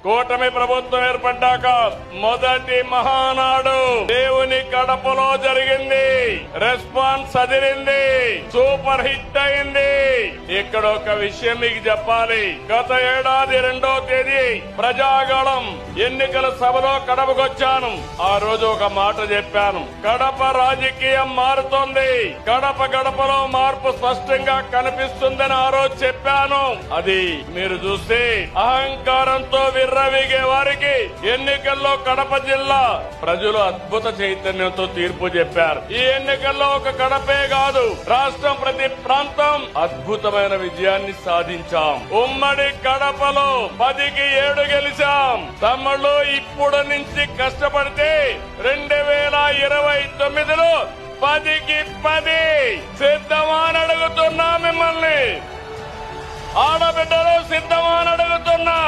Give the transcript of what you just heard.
కూటమి ప్రభుత్వం ఏర్పడ్డాక మొదటి మహానాడు దేవుని కడపలో జరిగింది. రెస్పాన్స్ అదిరింది, సూపర్ హిట్ అయింది. ఇక్కడ ఒక విషయం మీకు చెప్పాలి. గత ఏడాది 2వ తేదీ ప్రజాగళం ఎన్నికల సభలో కడపకొచ్చాను. ఆ రోజు ఒక మాట చెప్పాను, కడప రాజకీయం మారుతోంది, కడప గడపలో మార్పు స్పష్టంగా కనిపిస్తుందని ఆ రోజు చెప్పాను. అది మీరు చూస్తే అహంకారంతో విర్రవీగే వారికి ఎన్నికల్లో కడప జిల్లా ప్రజలు అద్భుత చైతన్యంతో తీర్పు చెప్పారు. ఈ ఎన్నికల్లో ఒక కడపే కాదు, రాష్ట్రం ప్రతి ప్రాంతం అద్భుతమైన విజయాన్ని సాధించాం. ఉమ్మడి కడపలో 10కి 7 గెలిచాం. తమ్ముళ్ళు ఇప్పుడు నుంచి కష్టపడితే 2029లో 10కి 10 సిద్ధమా అని అడుగుతున్నా మిమ్మల్ని. ఆడబిడ్డలు సిద్ధమా అని అడుగుతున్నా.